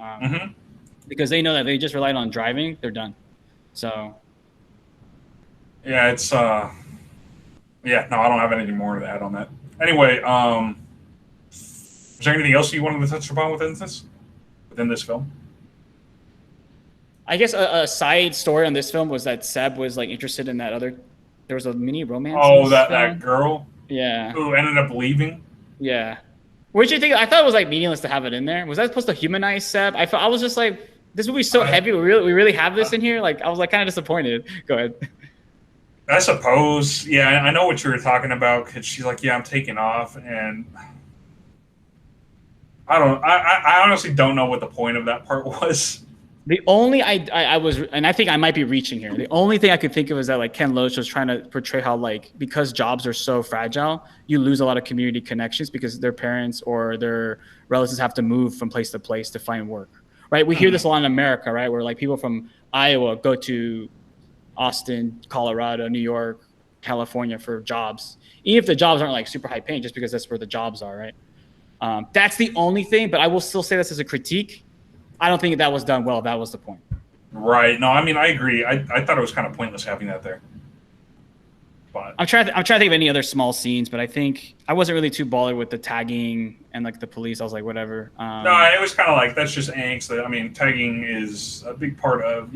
because they know that they just relied on driving, they're done. So yeah, it's no, I don't have anything more to add on that. Anyway, is there anything else you wanted to touch upon within this film? I guess a side story on this film was that Seb was like interested in that other. There was a mini romance. Oh, that girl. Yeah. Who ended up leaving? Yeah. What did you think? I thought it was like meaningless to have it in there. Was that supposed to humanize Seb? I was just like, this movie's so heavy. We really have this in here. Like I was like kind of disappointed. Go ahead. I suppose. Yeah, I know what you were talking about because she's like, yeah, I'm taking off, and I honestly don't know what the point of that part was. The only I was, and I think I might be reaching here. The only thing I could think of is that like Ken Loach was trying to portray how like because jobs are so fragile, you lose a lot of community connections because their parents or their relatives have to move from place to place to find work. Right? We hear this a lot in America, right? Where like people from Iowa go to Austin, Colorado, New York, California for jobs, even if the jobs aren't like super high paying, just because that's where the jobs are, right? That's the only thing. But I will still say this as a critique. I don't think that was done well. That was the point. Right. No, I mean, I agree. I thought it was kind of pointless having that there. But I'm trying to think of any other small scenes, but I think I wasn't really too bothered with the tagging and like the police. I was like, whatever. No, it was kind of like that's just angst. I mean, tagging is a big part of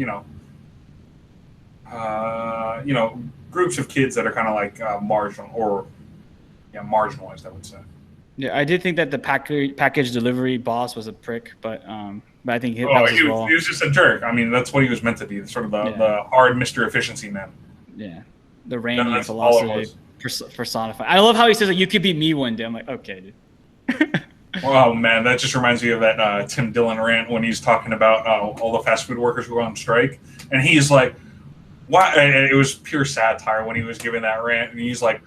groups of kids that are kind of like marginalized. I would say. Yeah, I did think that the package delivery boss was a prick, but I think he was just a jerk. I mean, that's what he was meant to be, sort of the hard Mr. Efficiency man. Yeah, the reigning philosophy personified. I love how he says, like, you could be me one day. I'm like, okay, dude. Oh, man, that just reminds me of that Tim Dillon rant when he's talking about all the fast food workers who are on strike. And he's like, why? And it was pure satire when he was giving that rant. And he's like,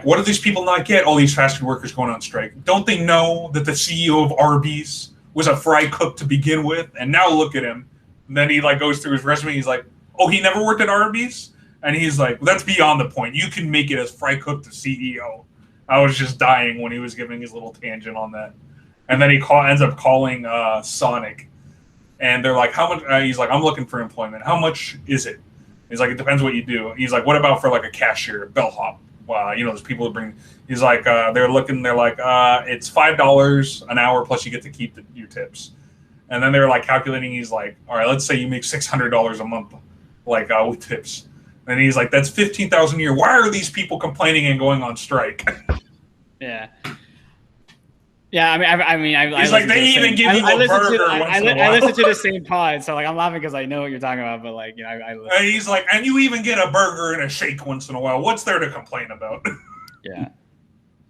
what do these people not get? All these fast food workers going on strike. Don't they know that the CEO of Arby's was a fry cook to begin with? And now look at him. And then he like goes through his resume. He's like, oh, he never worked at Arby's? And he's like, well, that's beyond the point. You can make it as fry cook to CEO. I was just dying when he was giving his little tangent on that. And then he ends up calling Sonic, and they're like, "How much?" He's like, "I'm looking for employment. How much is it?" He's like, "It depends what you do." He's like, "What about for like a cashier, bellhop? There's people who bring." He's like, "They're looking. They're like, it's $5 an hour plus you get to keep your tips." And then they're like calculating. He's like, "All right, let's say you make $600 a month, like with tips." And he's like, "That's 15,000 a year. Why are these people complaining and going on strike?" Yeah. Yeah, he's like, they even give you a burger once in a while. I listen to the same pod, so like I'm laughing because I know what you're talking about, but like, I listen. And he's like, and you even get a burger and a shake once in a while. What's there to complain about? Yeah.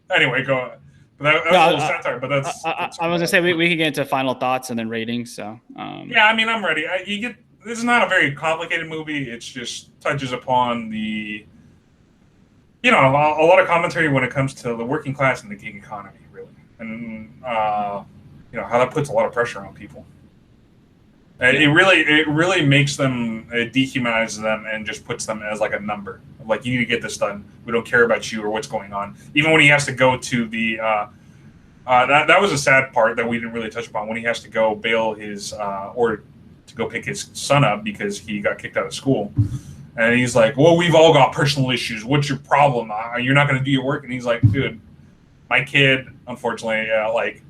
Anyway, go on. That was a little satire, but that's I was gonna say we can get into final thoughts and then ratings. So yeah, I mean, I'm ready. This is not a very complicated movie. It's just touches upon the, a lot of commentary when it comes to the working class and the gig economy, really, and how that puts a lot of pressure on people. It really makes them, it dehumanizes them and just puts them as like a number. Like, you need to get this done. We don't care about you or what's going on. Even when he has to go to the that was a sad part that we didn't really touch upon, when he has to go bail his or to go pick his son up because he got kicked out of school. And he's like, "Well, we've all got personal issues. What's your problem? You're not going to do your work." And he's like, "Dude, my kid, unfortunately,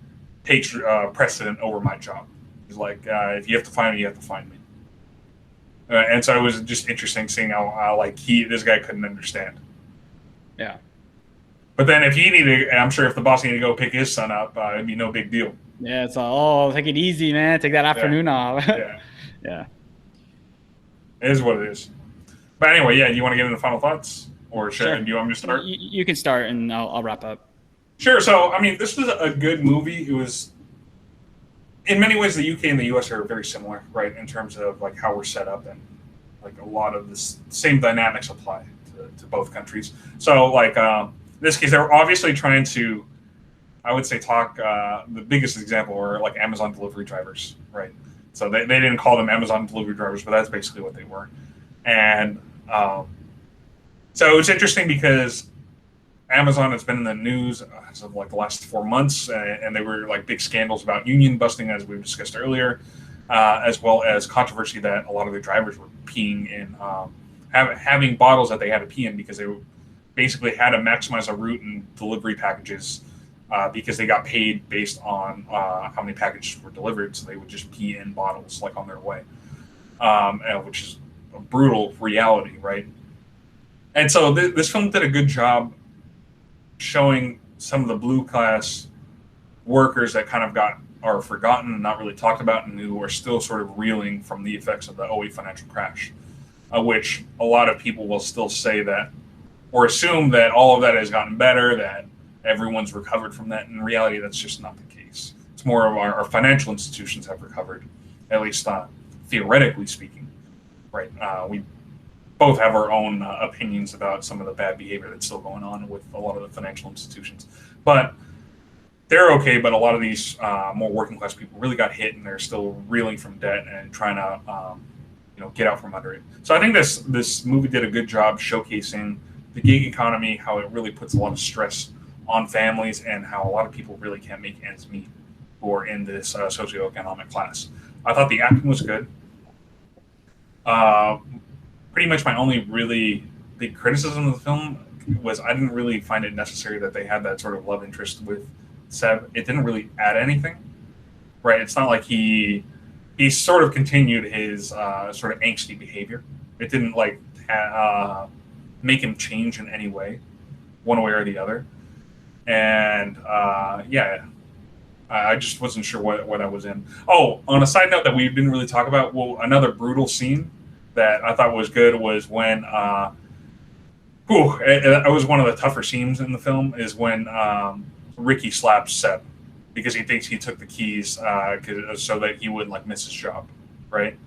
takes precedent over my job." He's like, "If you have to find me, you have to find me." And so it was just interesting seeing how this guy couldn't understand. Yeah. But then if he needed, I'm sure if the boss needed to go pick his son up, it'd be no big deal. Yeah, it's all, take it easy, man. Take that afternoon off. Yeah. Yeah. It is what it is. But anyway, yeah, you want to get into final thoughts? Or Sure. do you want me to start? You can start, and I'll wrap up. Sure. So, I mean, this was a good movie. It was, in many ways, the UK and the US are very similar, right, in terms of like how we're set up, and like a lot of the same dynamics apply to both countries. So, like, in this case, they're obviously trying to, I would say, talk. The biggest example were like Amazon delivery drivers, right? So they didn't call them Amazon delivery drivers, but that's basically what they were. And so it's interesting because Amazon has been in the news as of like the last 4 months, and there were like big scandals about union busting, as we discussed earlier, as well as controversy that a lot of the drivers were peeing in, having bottles that they had to pee in because they basically had to maximize a route and delivery packages because they got paid based on how many packages were delivered, so they would just pee in bottles like on their way, which is a brutal reality, right? And so this film did a good job showing some of the blue class workers that kind of are forgotten and not really talked about, and who are still sort of reeling from the effects of the '08 financial crash, which a lot of people will still say that, or assume that all of that has gotten better, that everyone's recovered from that. In reality, that's just not the case. It's more of our financial institutions have recovered, at least theoretically speaking, right? We both have our own opinions about some of the bad behavior that's still going on with a lot of the financial institutions, but they're okay. But a lot of these more working class people really got hit, and they're still reeling from debt and trying to get out from under it. So I think this movie did a good job showcasing the gig economy, how it really puts a lot of stress on families, and how a lot of people really can't make ends meet who are in this socioeconomic class. I thought the acting was good. Pretty much my only really big criticism of the film was I didn't really find it necessary that they had that sort of love interest with Seb. It didn't really add anything, right? It's not like he sort of continued his sort of angsty behavior. It didn't like make him change in any way, one way or the other. And I just wasn't sure what I was in. Oh, on a side note that we didn't really talk about, another brutal scene that I thought was good was when it was one of the tougher scenes in the film, is when Ricky slaps Seb because he thinks he took the keys so that he wouldn't like miss his job, right?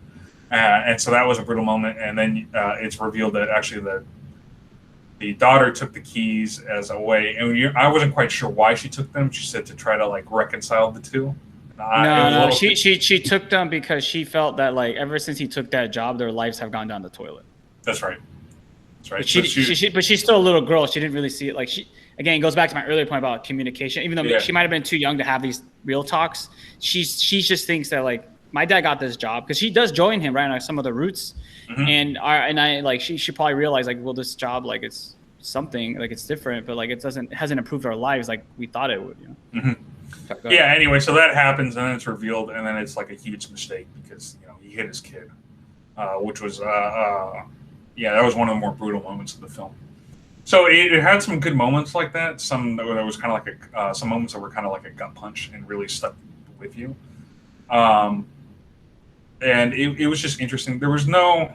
And so that was a brutal moment. And then it's revealed that actually the daughter took the keys as a way, and I wasn't quite sure why she took them. She said to try to like reconcile the two. No. She took them because she felt that like ever since he took that job, their lives have gone down the toilet. That's right. But she's still a little girl. She didn't really see it. Like again, it goes back to my earlier point about communication. Even though she might have been too young to have these real talks, she just thinks that like my dad got this job because she does join him right on some of the routes, and I like she probably realized like, well, this job like it's something like it's different, but like it hasn't improved our lives like we thought it would. You know? Yeah. Anyway, so that happens, and then it's revealed, and then it's like a huge mistake because he hit his kid, which was that was one of the more brutal moments of the film. So it had some good moments like that. Some that was kind of like some moments that were kind of like a gut punch and really stuck with you. And it was just interesting. There was no,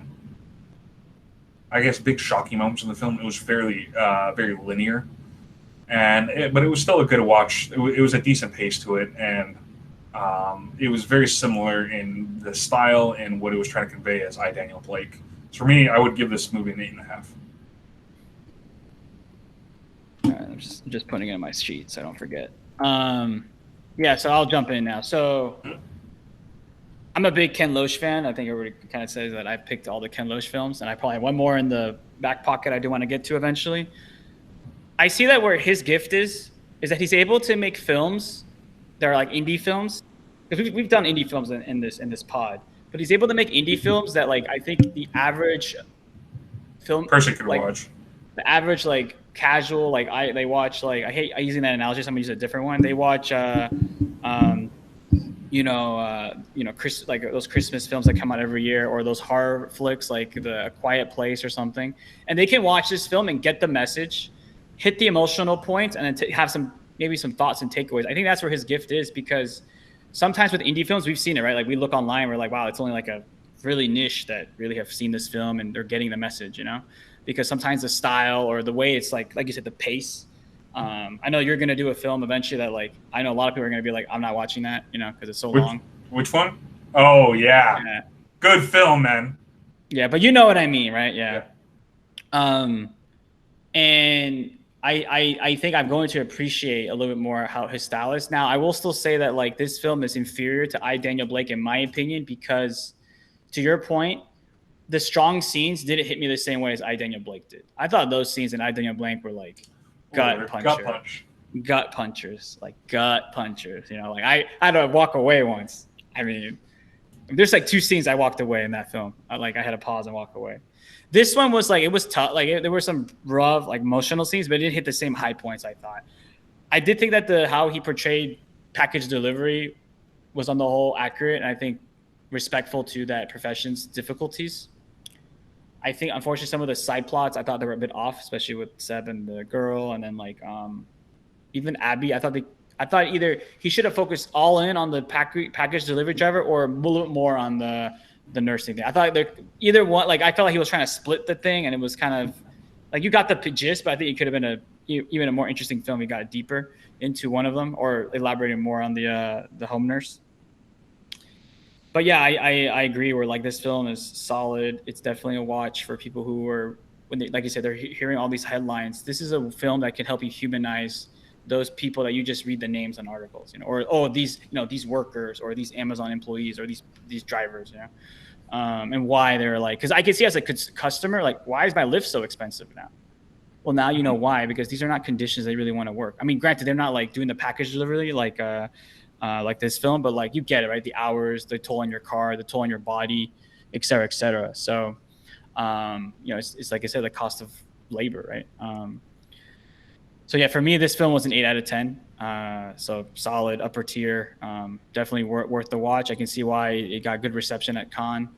I guess, big shocking moments in the film. It was very linear, but it was still a good watch. It was a decent pace to it, and it was very similar in the style and what it was trying to convey as I, Daniel Blake. So for me, I would give this movie an 8.5. I'm just putting it in my sheet so I don't forget. So I'll jump in now. So I'm a big Ken Loach fan. I think everybody kind of says that I picked all the Ken Loach films, and I probably have one more in the back pocket I do want to get to eventually. I see that where his gift is that he's able to make films that are like indie films. Because we've done indie films in this pod, but he's able to make indie films that like I think the average film person could watch. The average like casual they watch like I hate using that analogy. So I'm gonna use a different one. They watch like those Christmas films that come out every year, or those horror flicks like The Quiet Place or something, and they can watch this film and get the message, hit the emotional points, and then have some thoughts and takeaways. I think that's where his gift is, because sometimes with indie films we've seen it, right? Like we look online, we're like, wow, it's only like a really niche that really have seen this film and they're getting the message, you know, because sometimes the style or the way it's like you said, the pace. I know you're going to do a film eventually that like, I know a lot of people are going to be like, I'm not watching that, you know, because it's so long. Which one? Oh yeah. Good film, man. Yeah. But you know what I mean, right? Yeah. And I think I'm going to appreciate a little bit more how his style is. Now, I will still say that like this film is inferior to I, Daniel Blake, in my opinion, because to your point, the strong scenes didn't hit me the same way as I, Daniel Blake did. I thought those scenes in I, Daniel Blake were like gut punchers, you know, like I had to walk away once. I mean, there's like 2 scenes I walked away in that film. I had to pause and walk away. This one was like, it was tough. Like there were some rough, like emotional scenes, but it didn't hit the same high points. I thought. I did think that how he portrayed package delivery was on the whole accurate, and I think respectful to that profession's difficulties. I think, unfortunately, some of the side plots I thought they were a bit off, especially with Seb and the girl, and then like even Abby. I thought either he should have focused all in on the package delivery driver, or a little bit more on the nursing thing. I thought either one. Like I felt like he was trying to split the thing, and it was kind of like you got the gist, but I think it could have been even a more interesting film. He got deeper into one of them, or elaborated more on the home nurse. But yeah, I agree. Where like this film is solid. It's definitely a watch for people who are, when they, like you said, they're hearing all these headlines. This is a film that can help you humanize those people that you just read the names on articles, you know, or these workers, or these Amazon employees, or these drivers, you know, and why they're like, because I can see as a customer, like, why is my Lyft so expensive now? Well, now you know why, because these are not conditions they really want to work. I mean, granted, they're not like doing the package delivery like this film, but like you get it, right? The hours, the toll on your car, the toll on your body, et cetera, et cetera. So, you know, it's like I said, the cost of labor, right? So yeah, for me, this film was an 8 out of 10. So solid, upper tier, definitely worth the watch. I can see why it got good reception at Cannes.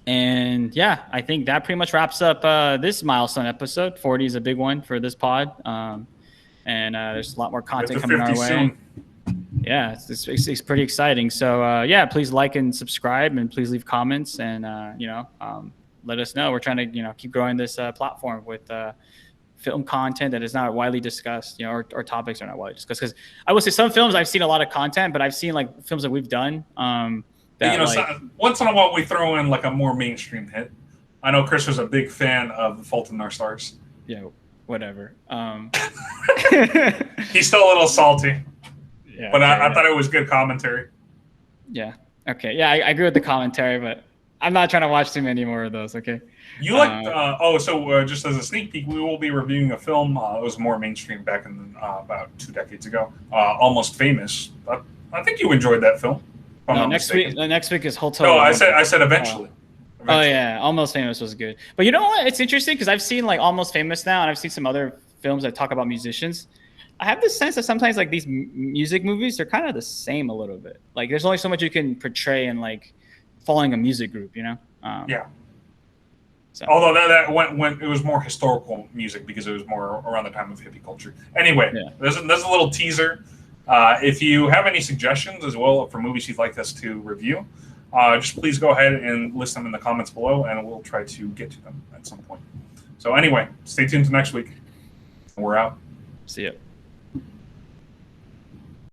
And yeah, I think that pretty much wraps up this milestone episode. 40 is a big one for this pod. And there's a lot more content coming our way. Soon. Yeah, it's pretty exciting. So yeah, please like and subscribe, and please leave comments, and let us know. We're trying to keep growing this platform with film content that is not widely discussed, or topics are not widely discussed. Because I will say some films I've seen a lot of content, but I've seen like films that we've done. That, once in a while we throw in like a more mainstream hit. I know Chris was a big fan of The Fault in Our Stars. Yeah, whatever. He's still a little salty. Yeah, but I thought it was good commentary. Yeah. Okay. Yeah, I agree with the commentary, but I'm not trying to watch too many more of those. Okay. You like? Just as a sneak peek, we will be reviewing a film. It was more mainstream back in about 2 decades ago. Almost Famous. I think you enjoyed that film. If I'm No, not next mistaken. week. Next week is Hotel. No, Rwanda. I said eventually. Oh Eventually. yeah, Almost Famous was good. But you know what? It's interesting because I've seen like Almost Famous now, and I've seen some other films that talk about musicians. I have this sense that sometimes like these music movies, they're kind of the same a little bit. Like there's only so much you can portray in like following a music group, you know? Yeah. So. Although that went it was more historical music because it was more around the time of hippie culture. Anyway, Yeah. there's a little teaser. If you have any suggestions as well for movies you'd like us to review, just please go ahead and list them in the comments below, and we'll try to get to them at some point. So anyway, stay tuned to next week. We're out. See ya.